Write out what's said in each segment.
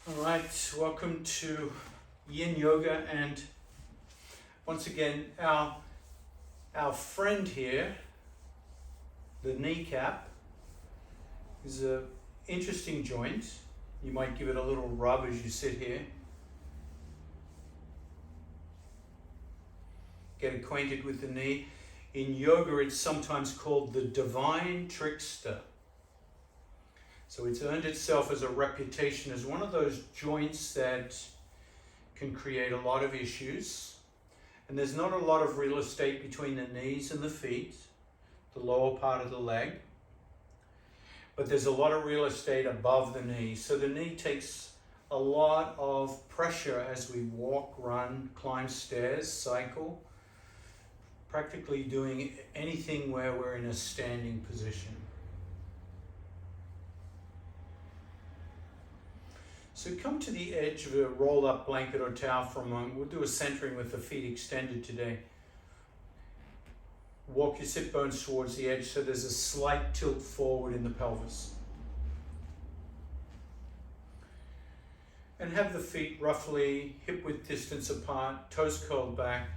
All right, welcome to Yin Yoga, and once again, our friend here, the kneecap, is a interesting joint. You might give it a little rub as you sit here. Get acquainted with the knee. In yoga, it's sometimes called the divine trickster. So it's earned itself as a reputation as one of those joints that can create a lot of issues. And there's not a lot of real estate between the knees and the feet, the lower part of the leg. But there's a lot of real estate above the knee. So the knee takes a lot of pressure as we walk, run, climb stairs, cycle, practically doing anything where we're in a standing position. So come to the edge of a rolled up blanket or towel for a moment. We'll do a centering with the feet extended today. Walk your sit bones towards the edge so there's a slight tilt forward in the pelvis. And have the feet roughly hip width distance apart, toes curled back,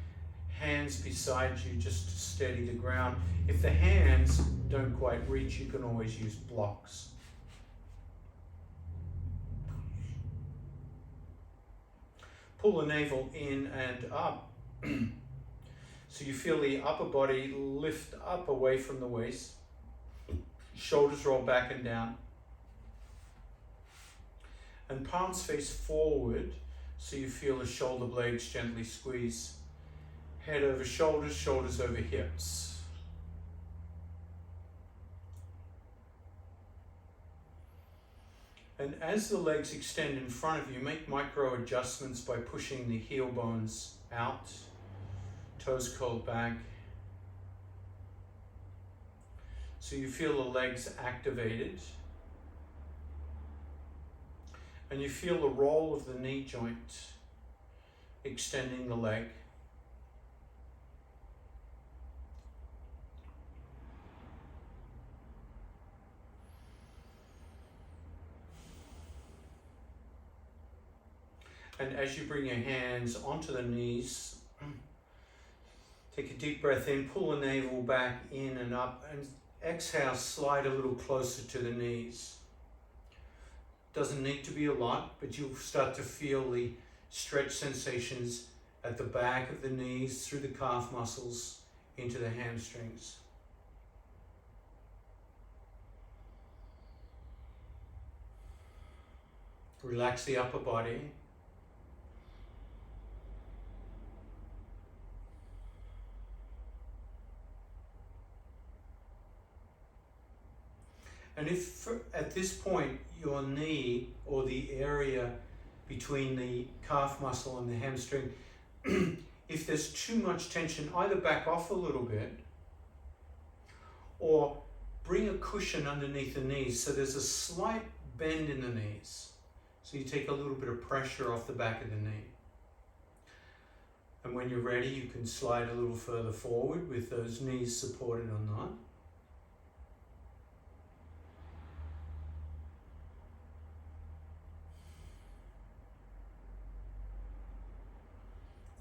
hands beside you just to steady the ground. If the hands don't quite reach, you can always use blocks. Pull the navel in and up. So you feel the upper body lift up away from the waist. Shoulders roll back and down. And palms face forward so you feel the shoulder blades gently squeeze. Head over shoulders, shoulders over hips. And as the legs extend in front of you, make micro adjustments by pushing the heel bones out, toes curled back. So you feel the legs activated. And you feel the roll of the knee joint, extending the leg. And as you bring your hands onto the knees, take a deep breath in, pull the navel back in and up, and exhale, slide a little closer to the knees. Doesn't need to be a lot, but you'll start to feel the stretch sensations at the back of the knees, through the calf muscles, into the hamstrings. Relax the upper body. And if at this point your knee or the area between the calf muscle and the hamstring, if there's too much tension, either back off a little bit or bring a cushion underneath the knees so there's a slight bend in the knees. So you take a little bit of pressure off the back of the knee. And when you're ready, you can slide a little further forward with those knees supported or not.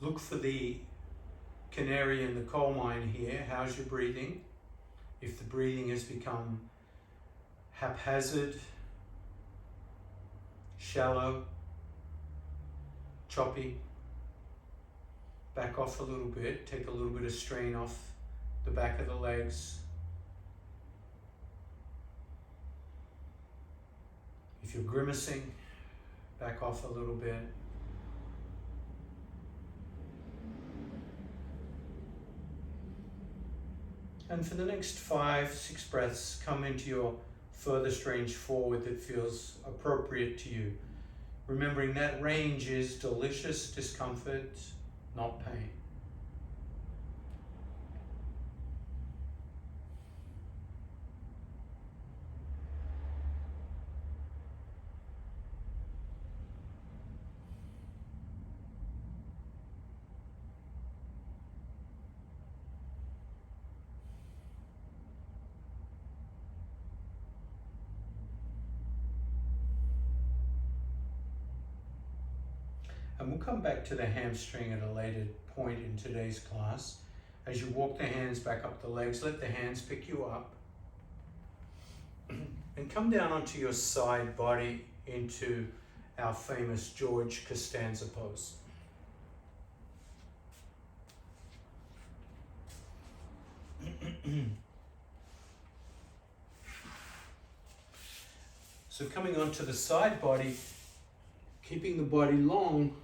Look for the canary in the coal mine here. How's your breathing? If the breathing has become haphazard, shallow, choppy, back off a little bit. Take a little bit of strain off the back of the legs. If you're grimacing, back off a little bit. And for the next 5-6 breaths, come into your furthest range forward that feels appropriate to you. Remembering that range is delicious discomfort, not pain. And we'll come back to the hamstring at a later point in today's class. As you walk the hands back up the legs, let the hands pick you up. And come down onto your side body into our famous George Costanza pose. So coming onto the side body, keeping the body long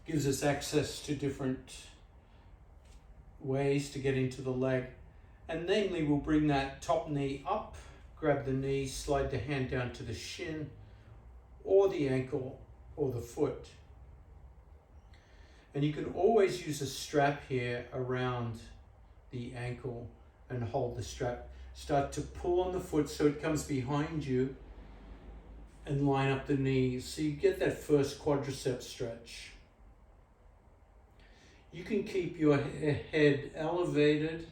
gives us access to different ways to get into the leg. And namely, we'll bring that top knee up, grab the knee, slide the hand down to the shin or the ankle or the foot. And you can always use a strap here around the ankle and hold the strap. Start to pull on the foot so it comes behind you and line up the knees so you get that first quadricep stretch. You can keep your head elevated.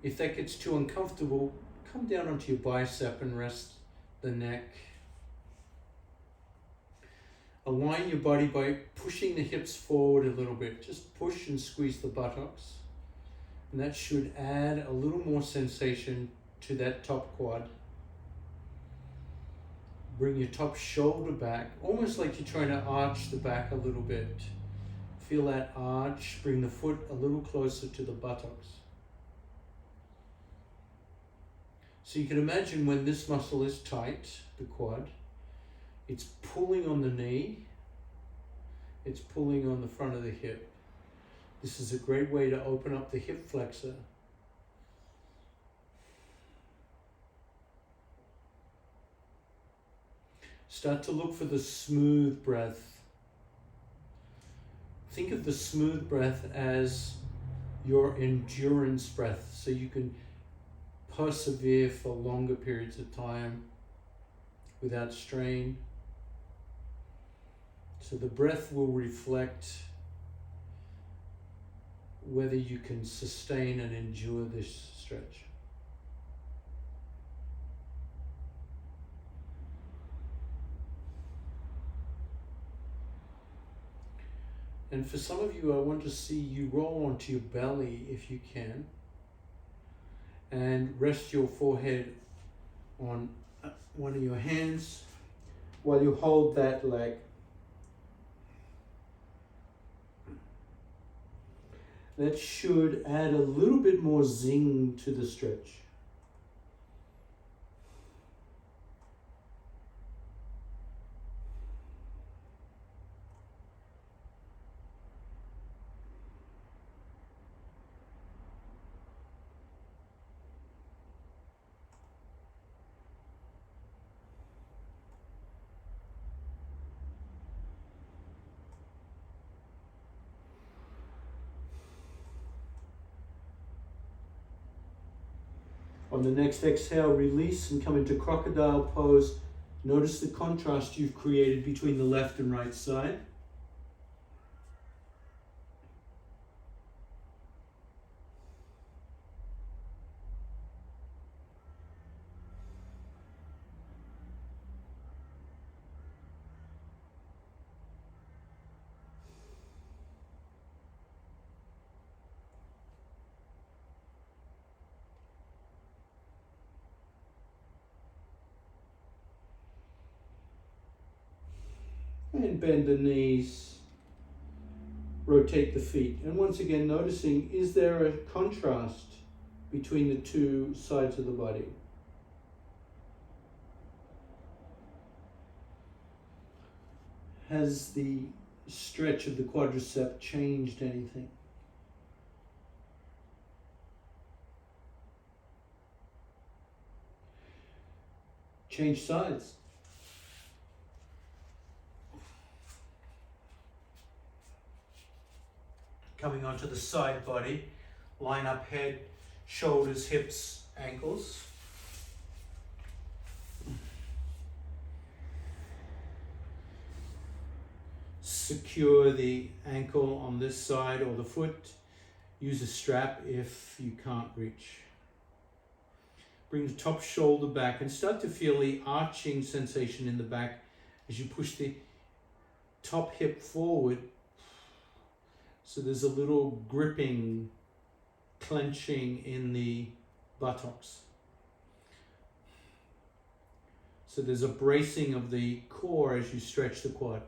If that gets too uncomfortable, come down onto your bicep and rest the neck. Align your body by pushing the hips forward a little bit. Just push and squeeze the buttocks. And that should add a little more sensation to that top quad. Bring your top shoulder back, almost like you're trying to arch the back a little bit. Feel that arch, bring the foot a little closer to the buttocks. So you can imagine when this muscle is tight, the quad, it's pulling on the knee, it's pulling on the front of the hip. This is a great way to open up the hip flexor. Start to look for the smooth breath. Think of the smooth breath as your endurance breath, so you can persevere for longer periods of time without strain. So the breath will reflect whether you can sustain and endure this stretch. And for some of you, I want to see you roll onto your belly if you can, and rest your forehead on one of your hands while you hold that leg. That should add a little bit more zing to the stretch. On the next exhale, release and come into crocodile pose. Notice the contrast you've created between the left and right side. And bend the knees, rotate the feet. And once again, noticing, is there a contrast between the two sides of the body? Has the stretch of the quadricep changed anything? Change sides. Coming onto the side body, line up head, shoulders, hips, ankles. Secure the ankle on this side or the foot. Use a strap if you can't reach. Bring the top shoulder back and start to feel the arching sensation in the back as you push the top hip forward. So there's a little gripping, clenching in the buttocks. So there's a bracing of the core as you stretch the quad.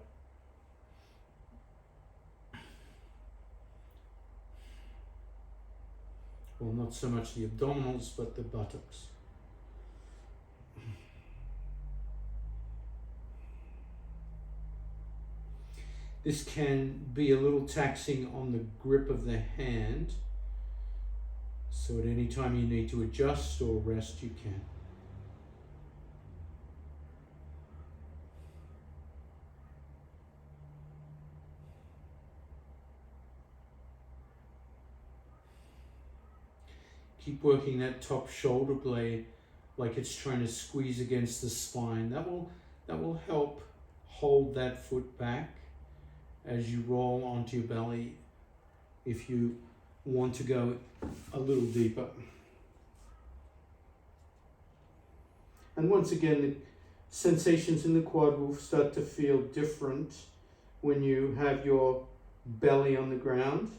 Well, not so much the abdominals, but the buttocks. This can be a little taxing on the grip of the hand. So at any time you need to adjust or rest, you can. Keep working that top shoulder blade like it's trying to squeeze against the spine. That will help hold that foot back as you roll onto your belly if you want to go a little deeper. And once again, the sensations in the quad will start to feel different when you have your belly on the ground.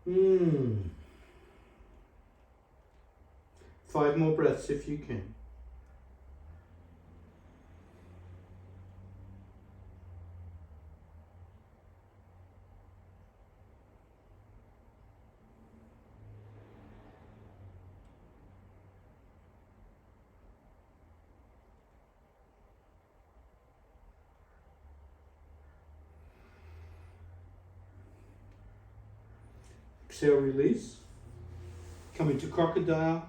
Hmm. 5 more breaths if you can. Exhale, release. Come into crocodile.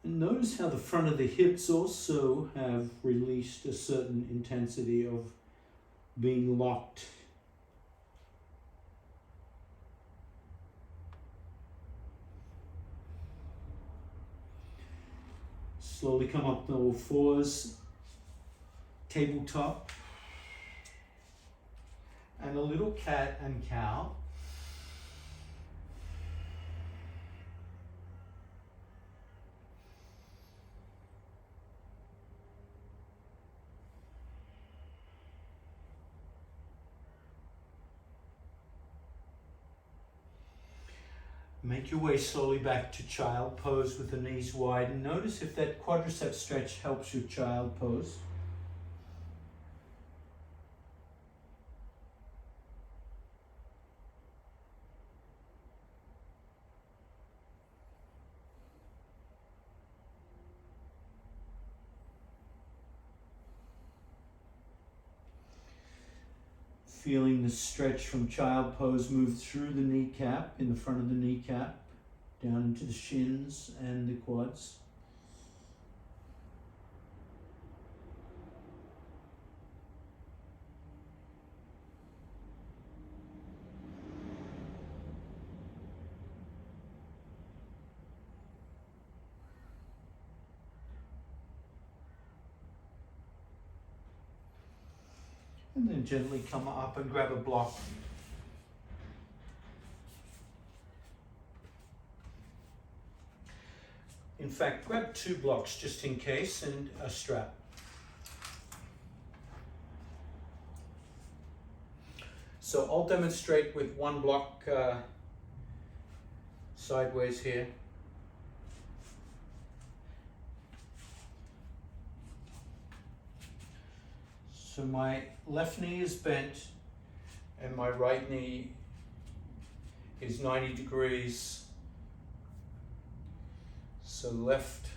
And notice how the front of the hips also have released a certain intensity of being locked. Slowly come up to all fours, tabletop, and a little cat and cow. Make your way slowly back to child pose with the knees wide, and notice if that quadricep stretch helps your child pose. Feeling the stretch from child pose move through the kneecap, in the front of the kneecap, down into the shins and the quads. And then gently come up and grab a block. In fact, grab 2 blocks just in case, and a strap. So I'll demonstrate with 1 block sideways here. So my left knee is bent and my right knee is 90 degrees. So left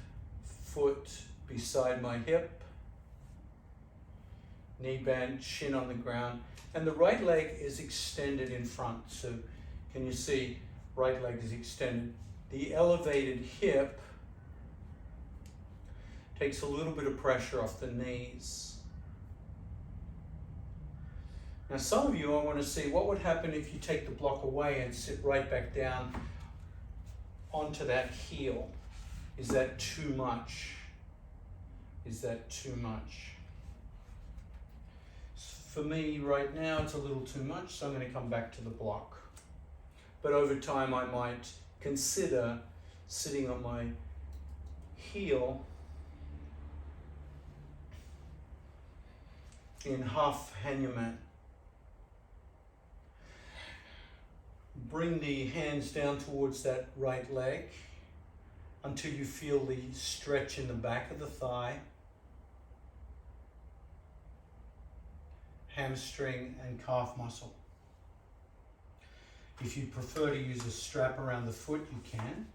foot beside my hip, knee bent, shin on the ground, and the right leg is extended in front. So can you see, right leg is extended. The elevated hip takes a little bit of pressure off the knees. Now some of you, I want to see what would happen if you take the block away and sit right back down onto that heel. Is that too much? Is that too much? For me right now it's a little too much, so I'm going to come back to the block. But over time I might consider sitting on my heel in half Hanuman. Bring the hands down towards that right leg until you feel the stretch in the back of the thigh, hamstring and calf muscle. If you prefer to use a strap around the foot, you can.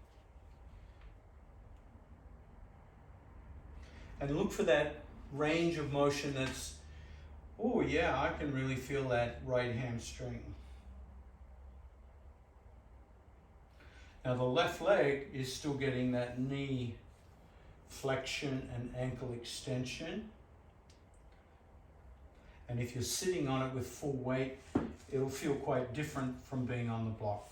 And look for that range of motion that's, oh yeah, I can really feel that right hamstring. Now the left leg is still getting that knee flexion and ankle extension. And if you're sitting on it with full weight, it'll feel quite different from being on the block.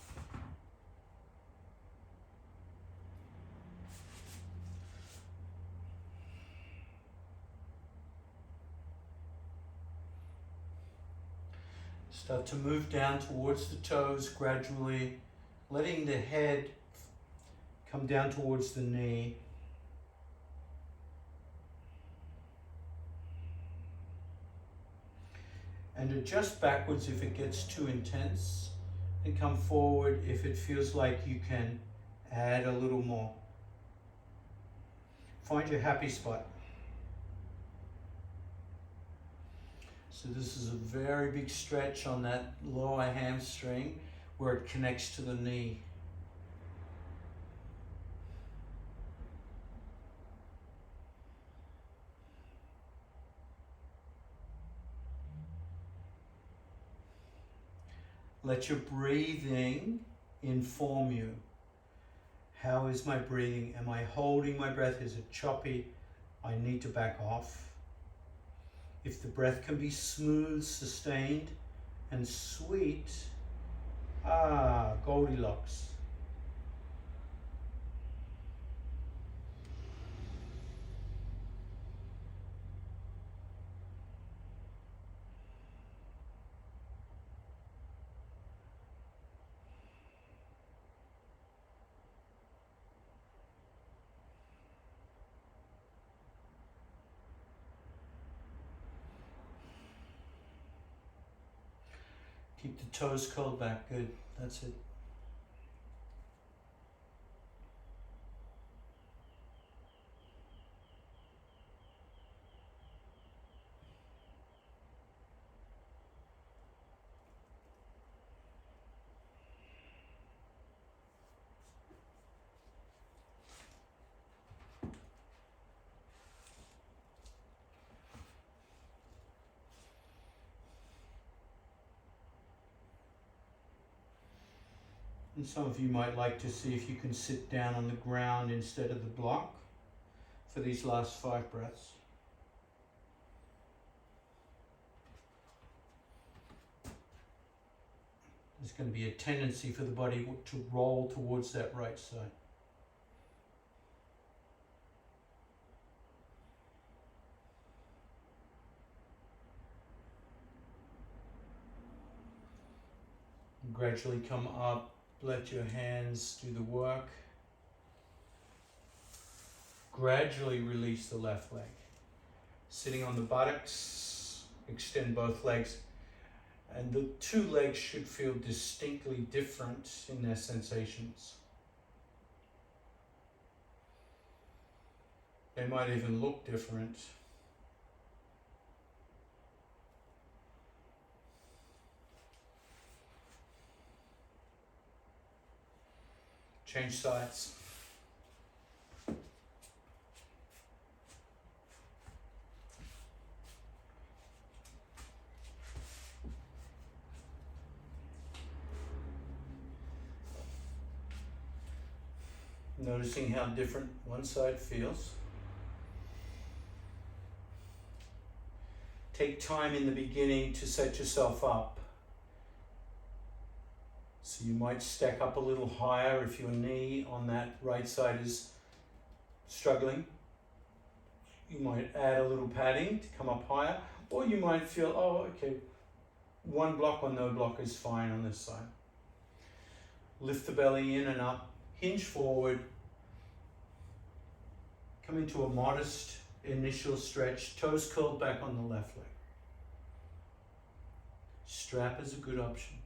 Start to move down towards the toes gradually, letting the head come down towards the knee. And adjust backwards if it gets too intense, and come forward if it feels like you can add a little more. Find your happy spot. So this is a very big stretch on that lower hamstring where it connects to the knee. Let your breathing inform you. How is my breathing? Am I holding my breath? Is it choppy? I need to back off. If the breath can be smooth, sustained, and sweet, Goldilocks. Keep the toes curled back, good, that's it. And some of you might like to see if you can sit down on the ground instead of the block for these last 5 breaths. There's going to be a tendency for the body to roll towards that right side. And gradually come up. Let your hands do the work. Gradually release the left leg. Sitting on the buttocks, extend both legs. And the 2 legs should feel distinctly different in their sensations. They might even look different. Change sides. Noticing how different one side feels. Take time in the beginning to set yourself up. So you might stack up a little higher if your knee on that right side is struggling. You might add a little padding to come up higher, or you might feel, oh, okay, one block or no block is fine on this side. Lift the belly in and up, hinge forward, come into a modest initial stretch, toes curled back on the left leg. Strap is a good option.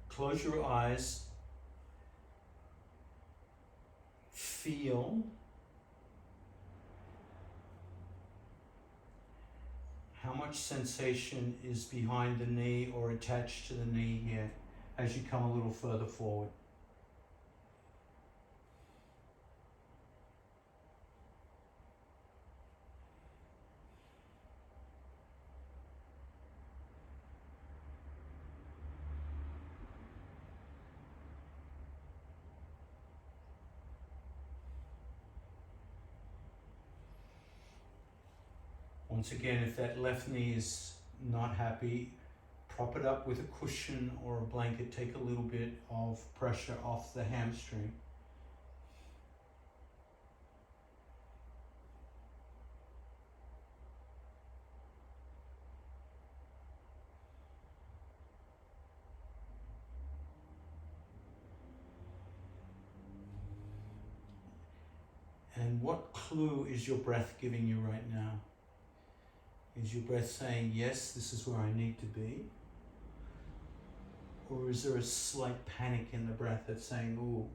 Close your eyes. Feel how much sensation is behind the knee or attached to the knee here as you come a little further forward. Once again, if that left knee is not happy, prop it up with a cushion or a blanket. Take a little bit of pressure off the hamstring. And what clue is your breath giving you right now? Is your breath saying, yes, this is where I need to be? Or is there a slight panic in the breath that's saying, oh,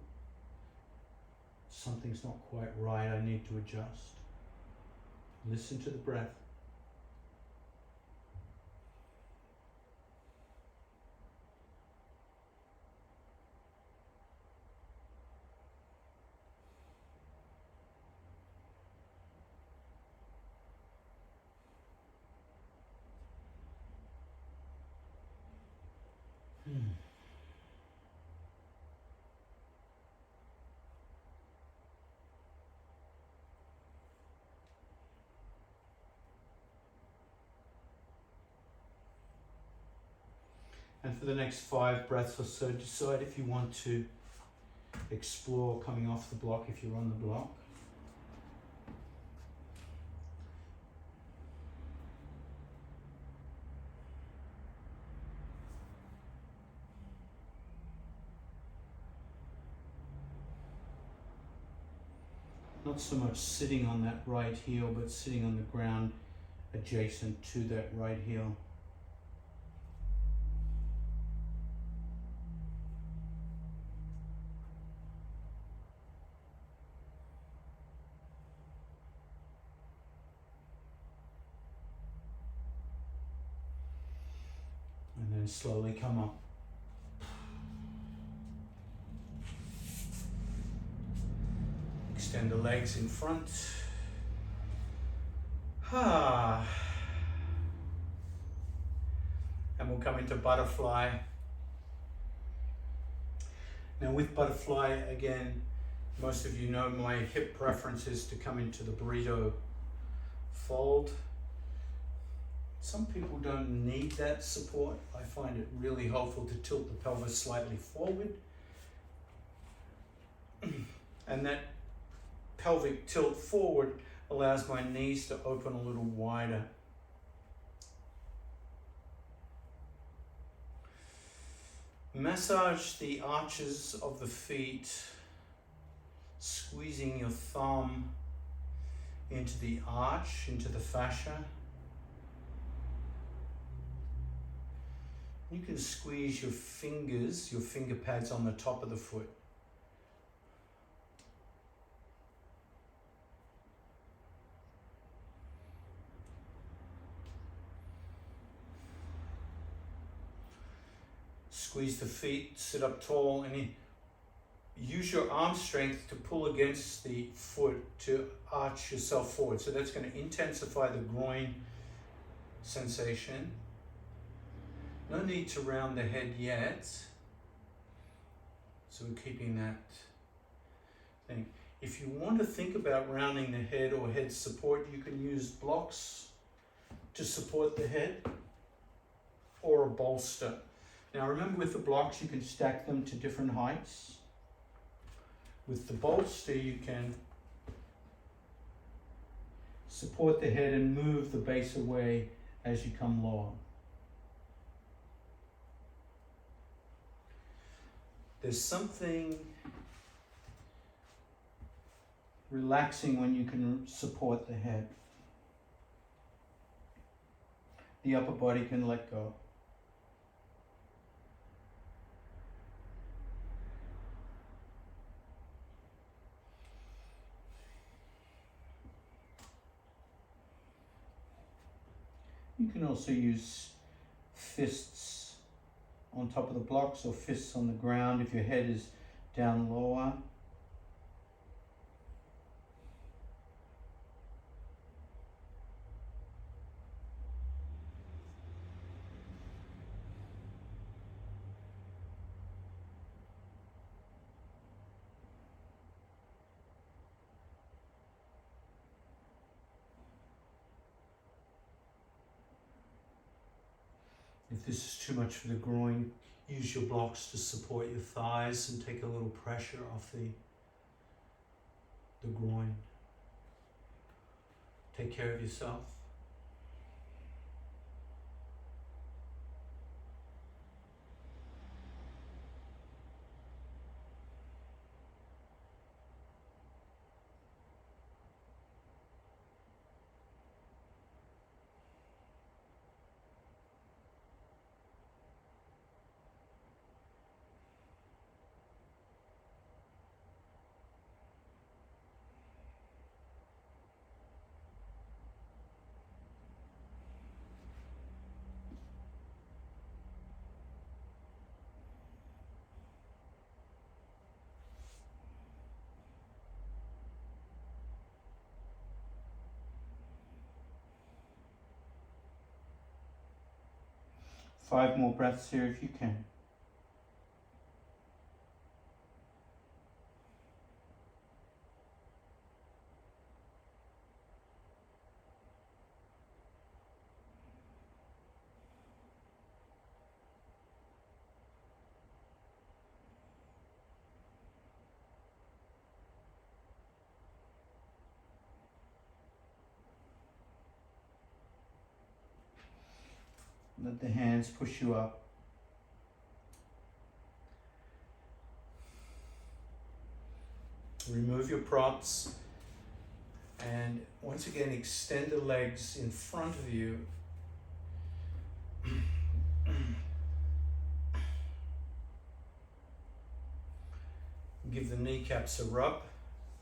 something's not quite right, I need to adjust? Listen to the breath. And for the next 5 breaths or so, decide if you want to explore coming off the block if you're on the block. Not so much sitting on that right heel, but sitting on the ground adjacent to that right heel. And then slowly come up. Extend the legs in front. And we'll come into butterfly. Now with butterfly, again, most of you know my hip preference is to come into the burrito fold. Some people don't need that support. I find it really helpful to tilt the pelvis slightly forward. And that pelvic tilt forward allows my knees to open a little wider. Massage the arches of the feet, squeezing your thumb into the arch, into the fascia. You can squeeze your fingers, your finger pads on the top of the foot. Squeeze the feet, sit up tall, and use your arm strength to pull against the foot to arch yourself forward. So that's going to intensify the groin sensation. No need to round the head yet. So we're keeping that thing. If you want to think about rounding the head or head support, you can use blocks to support the head or a bolster. Now remember, with the blocks you can stack them to different heights. With the bolster you can support the head and move the base away as you come lower. There's something relaxing when you can support the head. The upper body can let go. You can also use fists on top of the blocks or fists on the ground if your head is down lower. If this is too much for the groin, use your blocks to support your thighs and take a little pressure off the groin. Take care of yourself. Five more breaths here if you can. Let the hands push you up. Remove your props and once again extend the legs in front of you. Give the kneecaps a rub.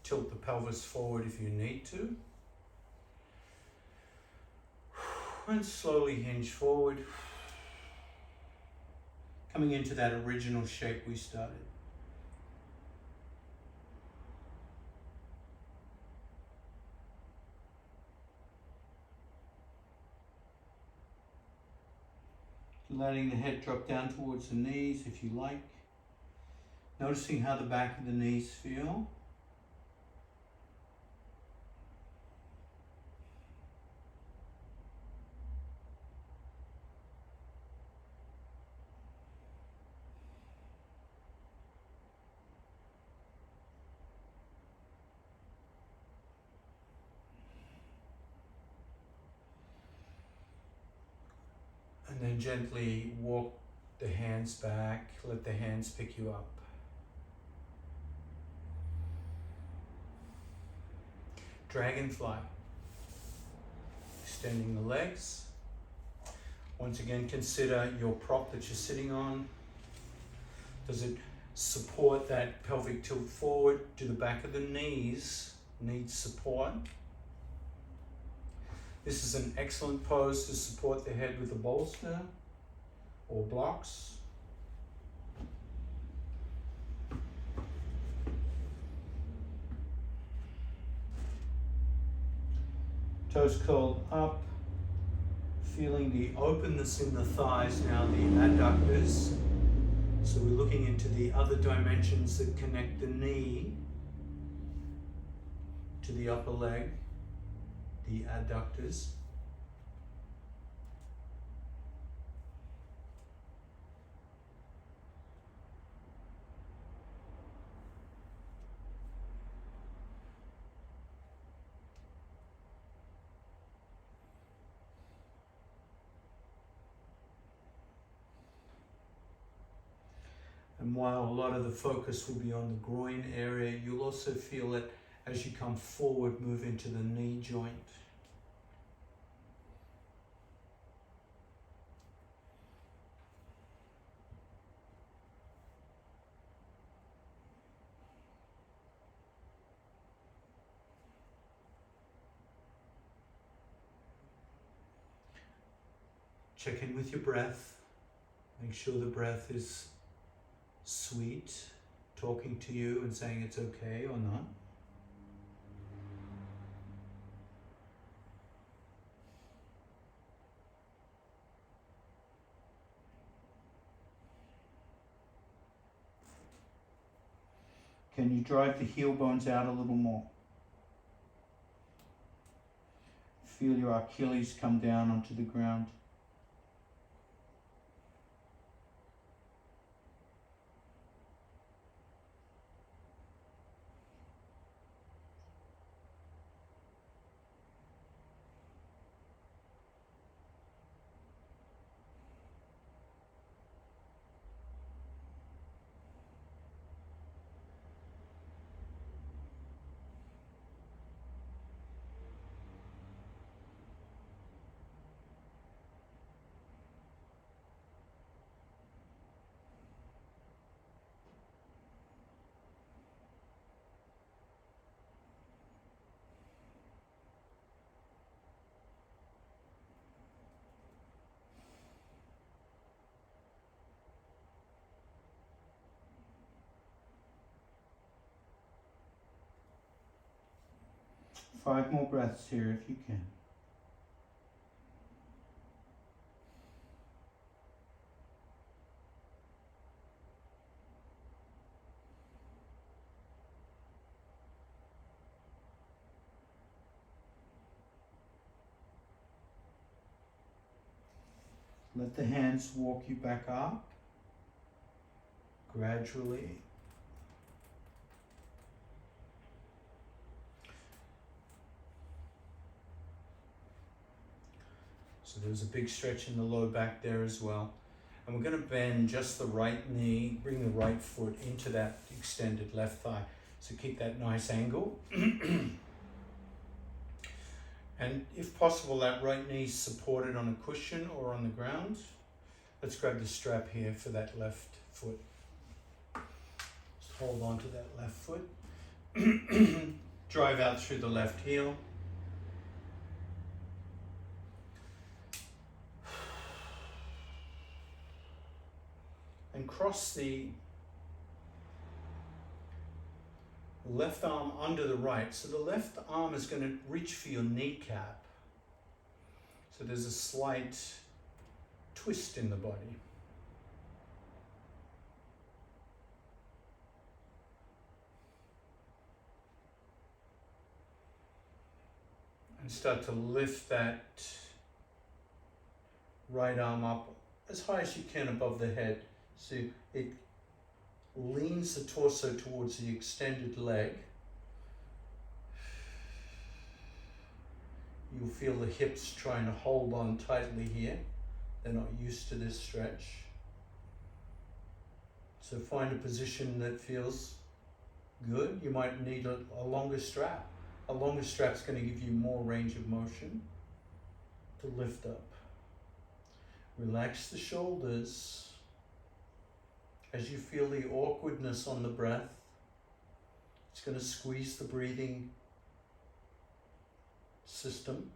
Tilt the pelvis forward if you need to. And slowly hinge forward, coming into that original shape we started. Letting the head drop down towards the knees if you like. Noticing how the back of the knees feel. And then gently walk the hands back, let the hands pick you up. Dragonfly. Extending the legs. Once again, consider your prop that you're sitting on. Does it support that pelvic tilt forward? Do the back of the knees need support? This is an excellent pose to support the head with a bolster or blocks. Toes curled up, Feeling the openness in the thighs now, the adductors. So we're looking into the other dimensions that connect the knee to the upper leg, the adductors. And while a lot of the focus will be on the groin area, you'll also feel it as you come forward, move into the knee joint. Check in with your breath. Make sure the breath is sweet, talking to you and saying it's okay or not. Can you drive the heel bones out a little more? Feel your Achilles come down onto the ground. Five more breaths here if you can. Let the hands walk you back up gradually. So there's a big stretch in the low back there as well. And we're going to bend just the right knee, bring the right foot into that extended left thigh. So keep that nice angle. And if possible, that right knee supported on a cushion or on the ground. Let's grab the strap here for that left foot. Just hold on to that left foot. Drive out through the left heel. And cross the left arm under the right. So the left arm is going to reach for your kneecap. So there's a slight twist in the body. And start to lift that right arm up as high as you can above the head. So it leans the torso towards the extended leg. You'll feel the hips trying to hold on tightly here. They're not used to this stretch. So find a position that feels good. You might need a longer strap. A longer strap's going to give you more range of motion to lift up. Relax the shoulders. As you feel the awkwardness on the breath, it's going to squeeze the breathing system.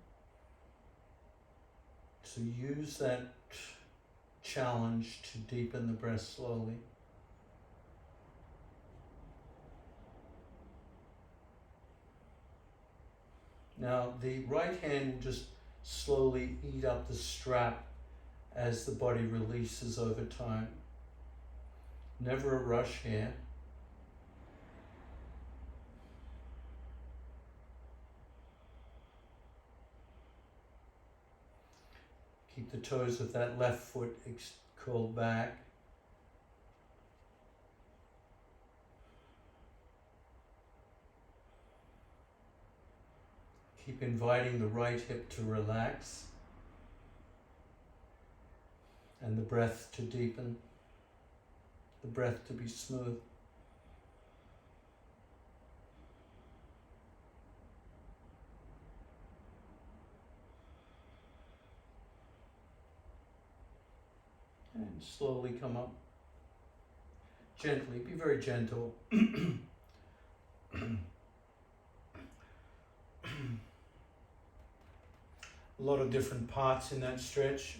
So use that challenge to deepen the breath slowly. Now the right hand will just slowly eat up the strap as the body releases over time. Never a rush here. Keep the toes of that left foot curled back. Keep inviting the right hip to relax and the breath to deepen, the breath to be smooth. And slowly come up. Gently, be very gentle. A lot of different parts in that stretch.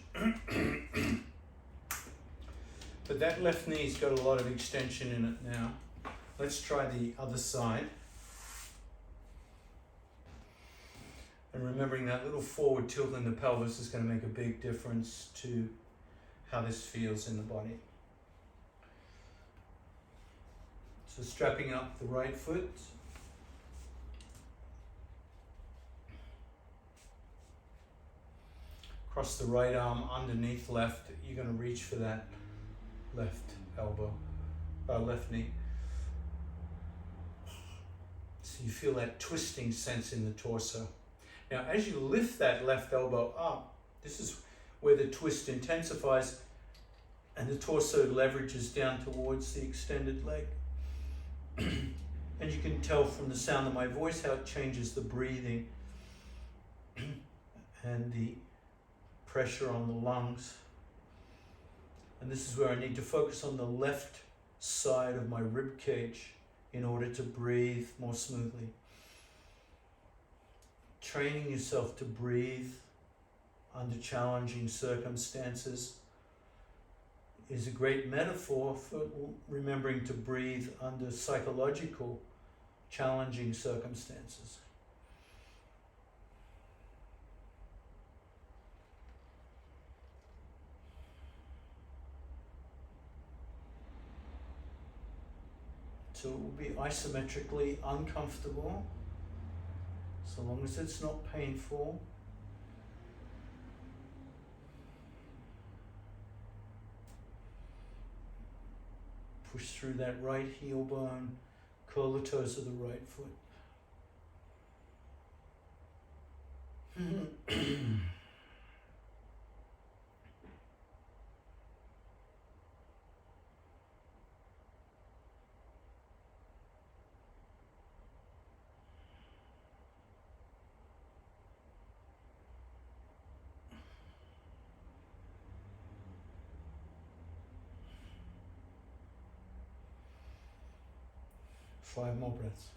But that left knee's got a lot of extension in it now. Let's try the other side. And remembering that little forward tilt in the pelvis is going to make a big difference to how this feels in the body. So strapping up the right foot. Cross the right arm underneath left. You're going to reach for that left elbow, left knee. So you feel that twisting sense in the torso. Now, as you lift that left elbow up, this is where the twist intensifies and the torso leverages down towards the extended leg. And you can tell from the sound of my voice how it changes the breathing and the pressure on the lungs. And this is where I need to focus on the left side of my rib cage in order to breathe more smoothly. Training yourself to breathe under challenging circumstances is a great metaphor for remembering to breathe under psychological challenging circumstances. So it will be isometrically uncomfortable, so long as it's not painful. Push through that right heel bone, curl the toes of the right foot. 5 more breaths.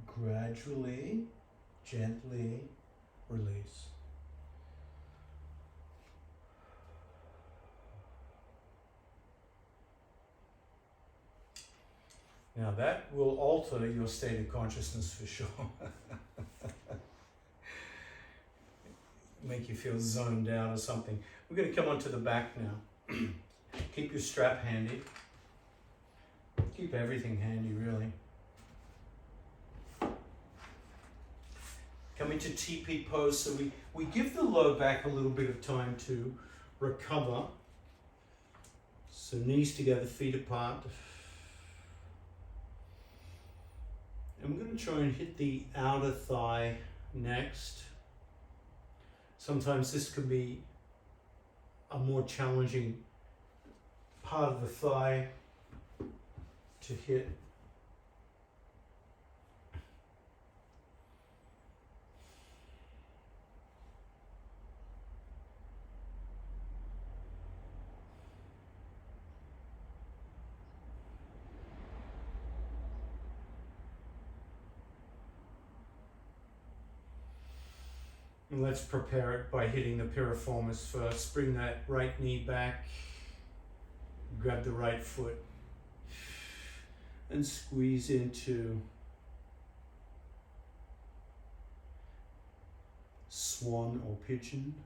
Gradually, gently release. Now that will alter your state of consciousness for sure. Make you feel zoned out or something. We're going to come onto the back now. Keep your strap handy. Keep everything handy, really. Come into TP pose, so we give the low back a little bit of time to recover. So knees together, feet apart. And we're going to try and hit the outer thigh next. Sometimes this can be a more challenging part of the thigh to hit. And let's prepare it by hitting the piriformis first. Bring that right knee back. Grab the right foot. And squeeze into swan or pigeon.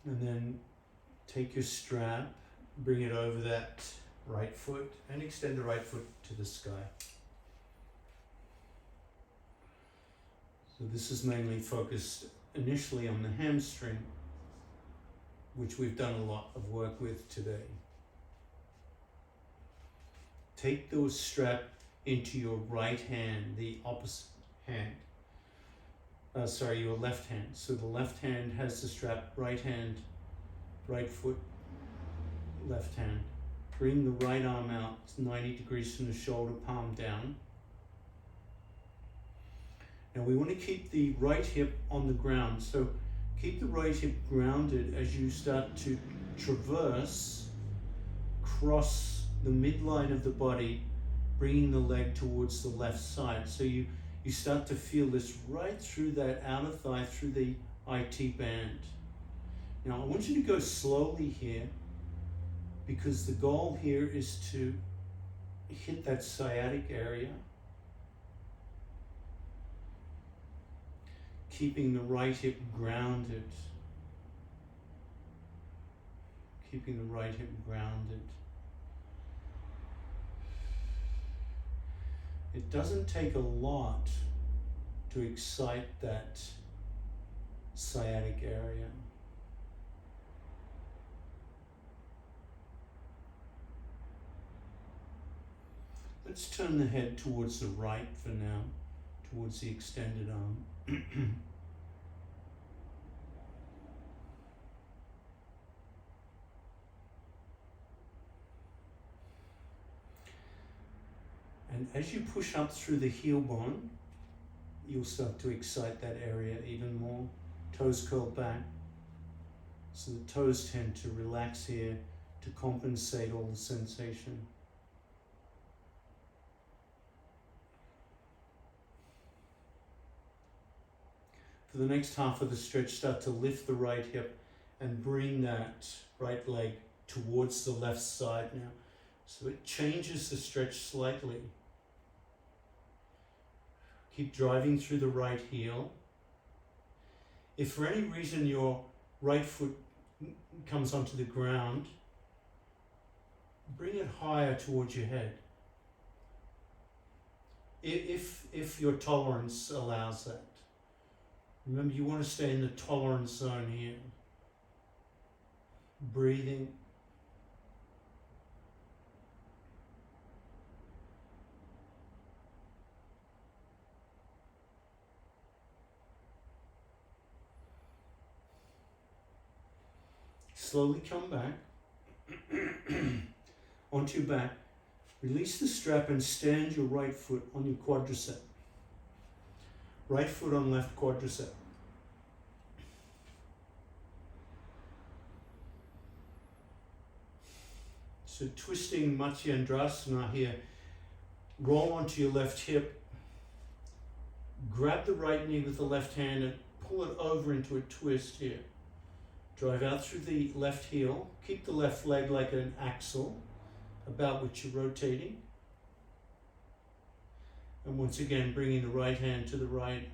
And then take your strap, bring it over that right foot, and extend the right foot to the sky. So this is mainly focused initially on the hamstring, which we've done a lot of work with today. Take the strap into your right hand, the opposite hand. Your left hand. So the left hand has the strap, right hand, right foot, left hand. Bring the right arm out, 90 degrees from the shoulder, palm down. Now we want to keep the right hip on the ground. So keep the right hip grounded as you start to traverse, cross the midline of the body, bringing the leg towards the left side. So you start to feel this right through that outer thigh, through the IT band. Now I want you to go slowly here, because the goal here is to hit that sciatic area, keeping the right hip grounded. Keeping the right hip grounded. It doesn't take a lot to excite that sciatic area. Let's turn the head towards the right for now, towards the extended arm. And as you push up through the heel bone, you'll start to excite that area even more. Toes curled back. So the toes tend to relax here to compensate all the sensation. For the next half of the stretch, start to lift the right hip and bring that right leg towards the left side now. So it changes the stretch slightly. Keep driving through the right heel. If for any reason your right foot comes onto the ground, bring it higher towards your head. If your tolerance allows that. Remember, you want to stay in the tolerance zone here. Breathing. Slowly come back onto your back. Release the strap and stand your right foot on your quadricep. Right foot on left quadricep. So twisting Matsyendrasana here. Roll onto your left hip. Grab the right knee with the left hand and pull it over into a twist here. Drive out through the left heel. Keep the left leg like an axle about which you're rotating. And once again, bringing the right hand to the right.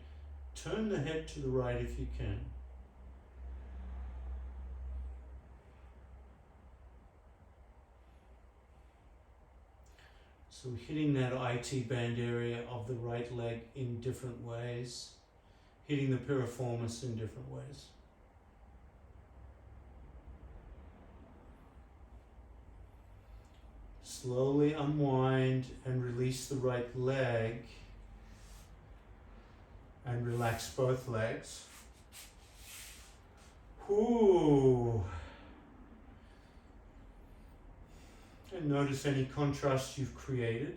Turn the head to the right if you can. So hitting that IT band area of the right leg in different ways. Hitting the piriformis in different ways. Slowly unwind and release the right leg and relax both legs. Ooh. And notice any contrast you've created.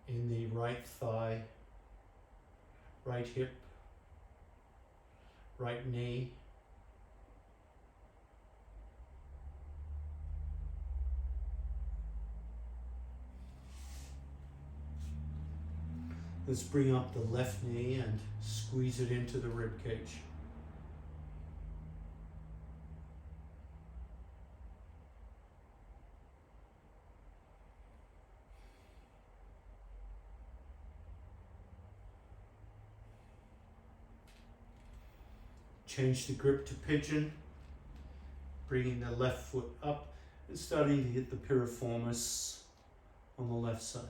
In the right thigh, right hip, right knee. Let's bring up the left knee and squeeze it into the rib cage. Change the grip to pigeon, bringing the left foot up and starting to hit the piriformis on the left side.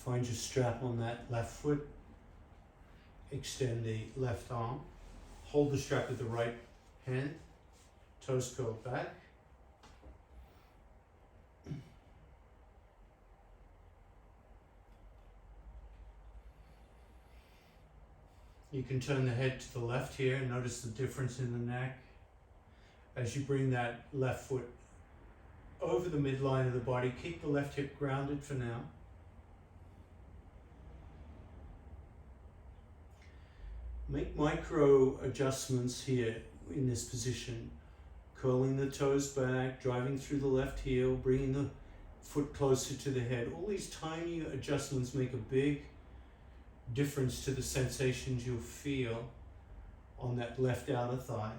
Find your strap on that left foot. Extend the left arm. Hold the strap with the right hand. Toes curled back. You can turn the head to the left here. Notice the difference in the neck. As you bring that left foot over the midline of the body, keep the left hip grounded for now. Make micro adjustments here in this position. Curling the toes back, driving through the left heel, bringing the foot closer to the head. All these tiny adjustments make a big difference to the sensations you'll feel on that left outer thigh.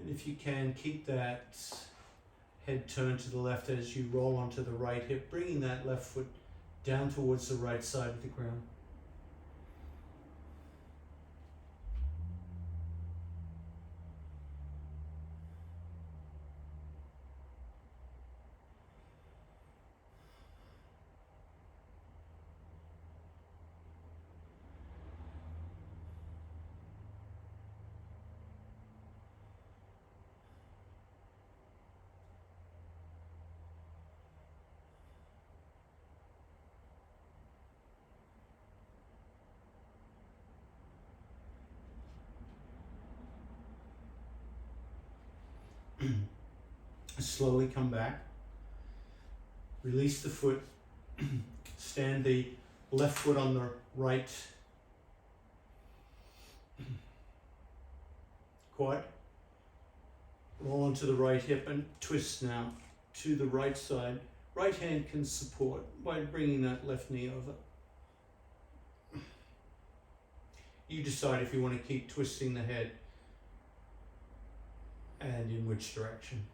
And if you can, keep that head turned to the left as you roll onto the right hip, bringing that left foot down towards the right side of the ground. Slowly come back. Release the foot Stand the left foot on the right quad. Roll onto the right hip and twist now to the right side. Right hand can support by bringing that left knee over. You decide if you want to keep twisting the head and in which direction.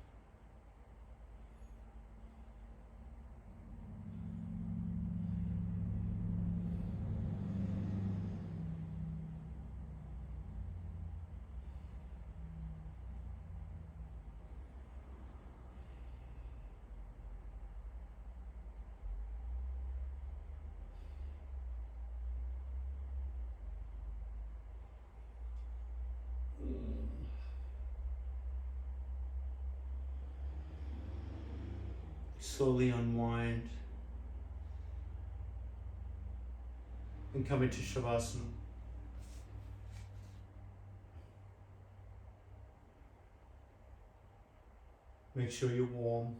Slowly unwind and come into Shavasana. Make sure you're warm.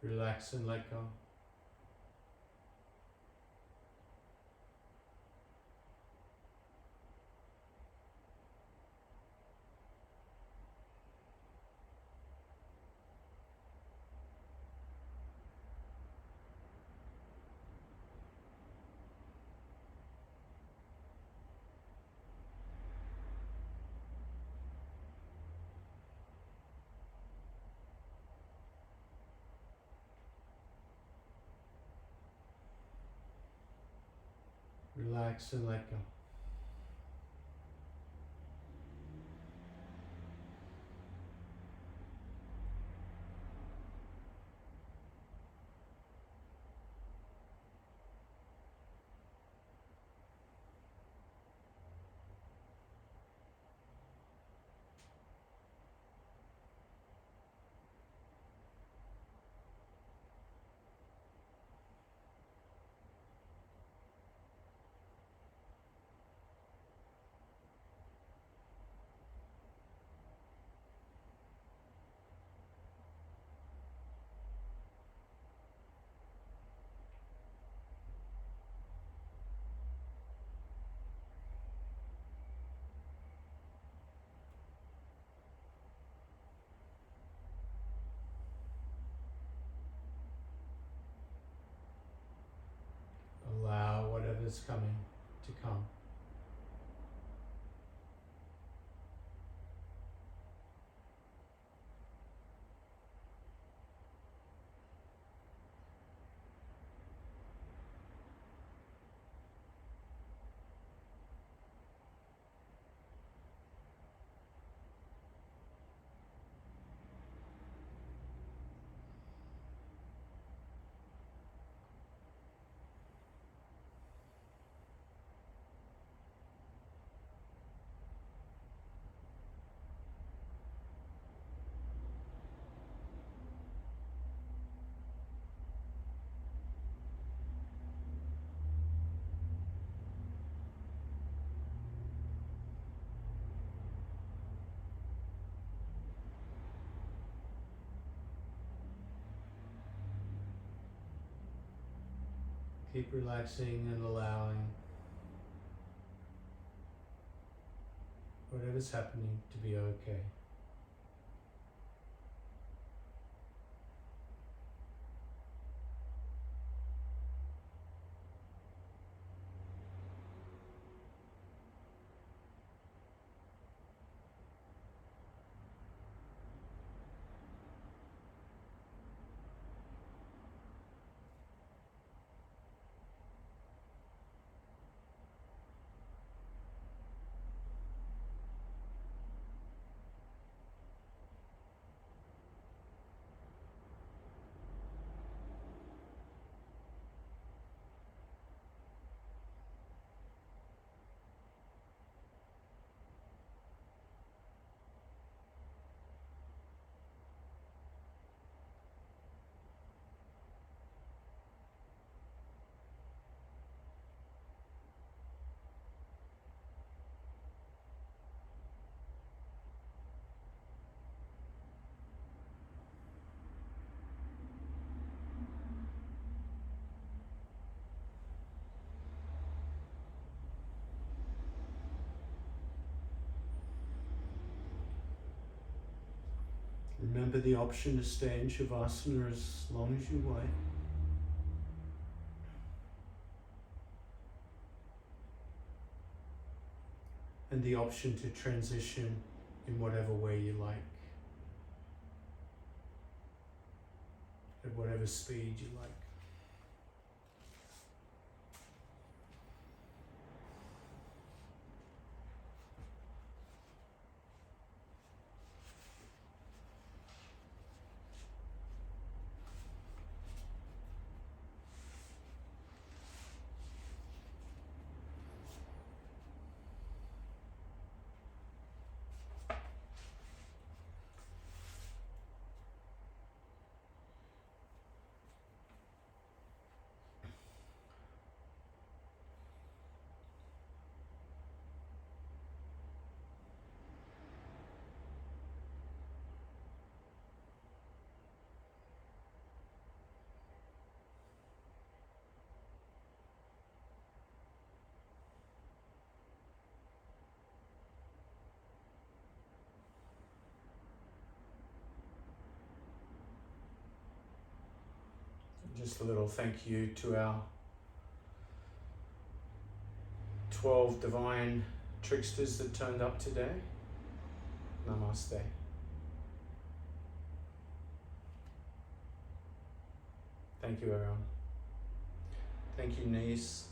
Relax and let go. Relax and let go. Allow whatever's coming to come. Keep relaxing and allowing whatever's happening to be okay. Remember the option to stay in Shavasana as long as you like. And the option to transition in whatever way you like, at whatever speed you like. Just a little thank you to our 12 divine tricksters that turned up today. Namaste. Thank you, everyone. Thank you, niece.